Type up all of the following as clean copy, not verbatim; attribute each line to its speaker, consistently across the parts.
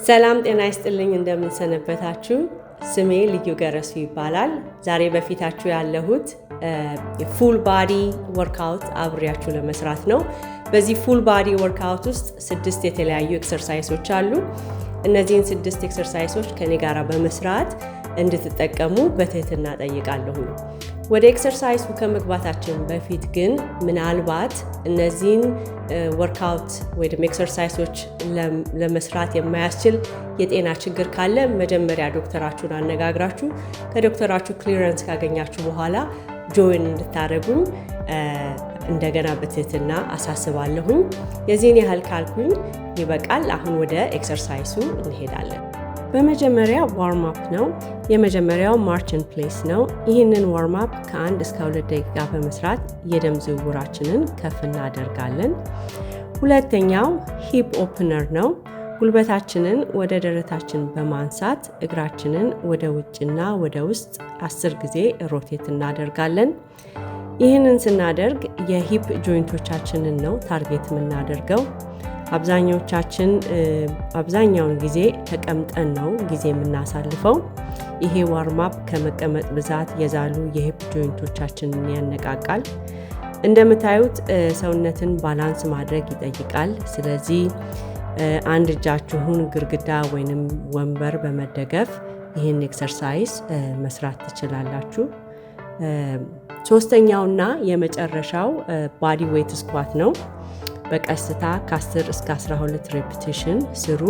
Speaker 1: ሰላም ጤና ይስጥልኝ እንደምን ሰነበታችሁ። ስሜ ልዩ ገረሱ ይባላል። ዛሬ በፊታችሁ ያለሁት ፉል ባዲ ወርክአውት አብሬያችሁ ለመስራት ነው። በዚህ ፉል ባዲ ወርክአውት ውስጥ 6 የተለያዩ ኤክሰርሳይሶች አሉ። እነዚህን 6 ኤክሰርሳይሶች ከኔ ጋር በመስራት እንድትጠቀሙ በትህትና ጠይቃለሁ። ወደ ኤክሰርሳይሱ ከመግባታችን በፊት ግን ምናልባት እነዚህን ወርክአውት ወይም ኤክሰርሳይሶች ለመስራት የማያስችል የጤና ችግር ካለ መጀመሪያ ዶክተራችሁን አነጋግራችሁ ከዶክተራችሁ ክሊረንስ ካገኛችሁ በኋላ ጆይን እንድታደርጉኝ እንደገና በትህትና አሳስባለሁኝ። የዚህን ያህል ካልኩኝ ይበቃል። አሁን ወደ ኤክሰርሳይሱ እንሄዳለን። በመጀመሪያ ዋርም አፕ ነው። የመጀመሪያው ማርች ኤንድ ፕሌስ ነው። ይህንን ዋርም አፕ ከ1 እስከ 2 ደቂቃ በመስራት የደም ዝውውራችንን ከፍ እናደርጋለን። ሁለተኛው ሂፕ ኦፕነር ነው። ጉልበታችንን ወደ ደረታችን በማንሳት እግራችንን ወደ ውጭና ወደ ውስጥ 10 ጊዜ ሮቴት እናደርጋለን። ይህንን ስናደርግ የሂፕ ጆይንቶቻችንን ነው ታርጌት የምናደርገው። አብዛኛውን ጊዜ ተቀምጠን ነው ጊዜ የምናሳልፈው። ይሄ ዋርማፕ ከመቀመጥ ብዛት የዛሉ የሂፕ ጆይንቶቻችንን ያነቃቃል። እንደምታዩት ሰውነትን ባላንስ ማድረግ ይጠይቃል። ስለዚህ አንድ እጃችሁን ግድግዳ ወይንም ወንበር በመደገፍ ይህን ኤክሰርሳይዝ መስራት ትችላላችሁ። ሶስተኛውና የመጨረሻው ባዲ ዌይት ስኳት ነው። በቀስታ ከ10 እስከ 12 ሬፒቲሽን ስሩ።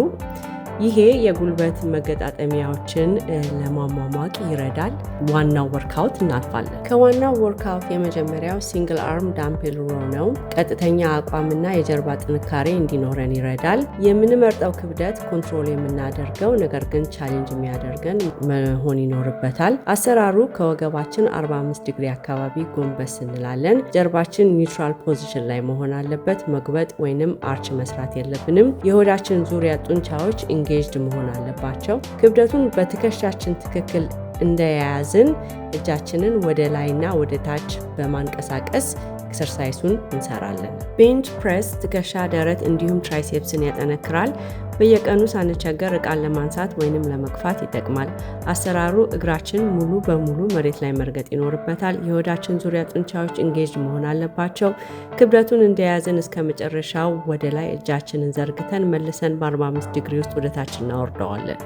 Speaker 1: ይሄ የጉልበት መገጣጠሚያዎችን ለማሟሟቅ ይረዳል። ዋናው ወርክአውት እናልፋለን። ከዋናው ወርክአውት የመጀመሪያው ሲንግል አርም ዳምፔል ሮ ነው። ቀጥተኛ አቋምና የጀርባ ጥንካሬ እንዲኖረን ይረዳል። የምንመርጠው ክብደት ኮንትሮል የምናደርገው ነገር ግን ቻሌንጅ የሚያደርገን መሆን ይኖርበታል። አሰራሩ ከወገባችን 45 ዲግሪ አካባቢ ጎንበስ እንላለን። ጀርባችን ኒውትራል ፖዚሽን ላይ መሆን አለበት። መጉበጥ ወይንም አርች መስራት የለብንም። የሆዳችን ዙሪያ ጡንቻዎች ኢንጌጅድ መሆን አለባቸው። ክብደቱን በትከሻችን ትክክል እንደያያዝን እጃችንን ወደ ላይና ወደ ታች በማንቀሳቀስ ኤክሰርሳይሱን እንሰራለን። ቤንች ፕሬስ ትከሻ፣ ደረት እንዲሁም ትራይሴፕስን ያጠነክራል። በየቀኑ ሳንቸገር ዕቃን ለማንሳት ወይንም ለመግፋት ይጠቅማል። አሰራሩ እግራችን ሙሉ በሙሉ መሬት ላይ መርገጥ ይኖርበታል። የሆዳችን ዙሪያ ጡንቻዎች ኢንጌጅ መሆን አለባቸው። ክብደቱን እንደያዝን እስከ መጨረሻው ወደ ላይ እጃችንን ዘርግተን መልሰን በ45 ዲግሪ ውስጥ ወደ ታች እናወርደዋለን።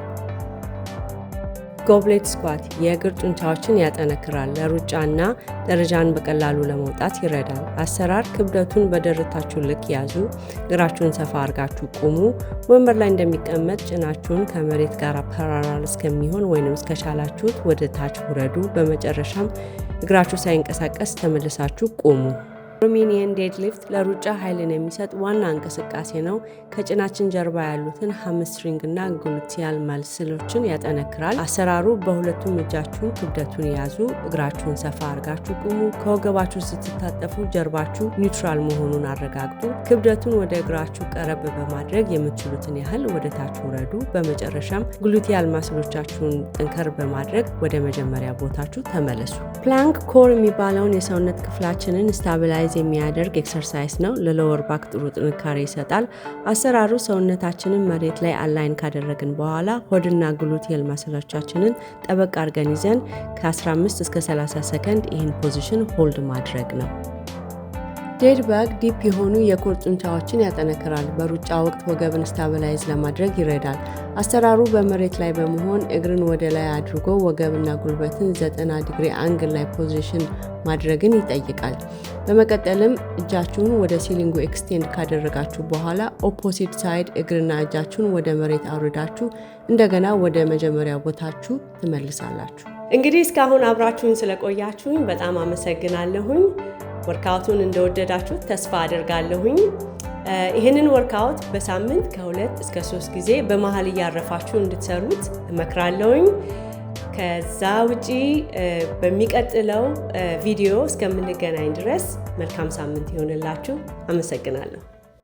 Speaker 1: ጎብሌት ስኳት የእግር ጡንቻዎችን ያጠነክራል። ለሩጫና ደረጃን በቀላሉ ለመውጣት ይረዳል። አሰራር ክብደቱን በደረታችሁ ልክ ያዙ። እግራችሁን ሰፋ አድርጋችሁ ቁሙ። ወንበር ላይ እንደሚቀመጥ ጭናችሁን ከመሬት ጋር ፓራላል እስከሚሆን ወይንም እስከቻላችሁት ወደ ታች ውረዱ። በመጨረሻም እግራችሁ ሳይንቀሳቀስ ተመልሳችሁ ቁሙ። ሮሜኒየን ዴድሊፍት ለሩጫ ኃይልን የሚሰጥ ዋና እንቅስቃሴ ነው። ከጭናችን ጀርባ ያሉትን ሃምስትሪንግ እና ግሉቲያል ማስሎችን ያጠነክራል። አሰራሩ በሁለቱም እጃችሁን ክብደቱን ያዙ። እግራችሁን ሰፋ አድርጋችሁ ቁሙ። ከወገባችሁ ስትታጠፉ ጀርባችሁ ኒውትራል መሆኑን አረጋግጡ። ክብደቱን ወደ እግራችሁ ቀረብ በማድረግ የምትችሉትን ያህል ወደ ታች ውረዱ። በመጨረሻም ግሉቲያል ማስሎቻችሁን ጠንከር በማድረግ ወደ መጀመሪያ ቦታችሁ ተመለሱ። ፕላንክ ኮር የሚባለውን የሰውነት ክፍላችንን ስታቢላይዝ የሚያደርግ ኤክሰርሳይዝ ነው። ለሎወር ባክ ጥሩ ጥንካሬ ይሰጣል። አሰራሩ ሰውነታችንን መሬት ላይ አላይን ካደረግን በኋላ ሆድና ግሉቲያል ማስሎቻችንን ጠበቅ አድርገን ይዘን ከ15 እስከ 30 ሰከንድ ይህን ፖዚሽን ሆልድ ማድረግ ነው። ዴድ ባግ ዲፕ የሆኑ የኮር ጡንቻዎችን ያጠነክራል። በሩጫ ወቅት ወገብን ስታቢላይዝ ለማድረግ ይረዳል። አሰራሩ በመሬት ላይ በመሆን እግርን ወደ ላይ አድርጎ ወገብና ጉልበትን 90 ዲግሪ አንግል ላይ ፖዚሽን ማድረግን ይጠይቃል። በመቀጠልም እጃችሁን ወደ ሲሊንጉ ኤክስቴንድ ካደረጋችሁ በኋላ ኦፖዚት ሳይድ እግርና እጃችሁን ወደ መሬት አውርዳችሁ እንደገና ወደ መጀመሪያ ቦታችሁ ትመልሳላችሁ። እንግዲህ እስካሁን አብራችሁን ስለቆያችሁኝ በጣም አመሰግናለሁኝ። ወርክአውቱን እንደወደዳችሁ ተስፋ አደርጋለሁኝ። ይህንን ወርክአውት በሳምንት ከ2 እስከ 3 ጊዜ በመሃል እያረፋችሁ እንድትሰሩት እመክራለሁኝ። ከዛ ውጪ በሚቀጥለው ቪዲዮ እስከምንገናኝ ድረስ መልካም ሳምንት ይሆንላችሁ። አመሰግናለሁ።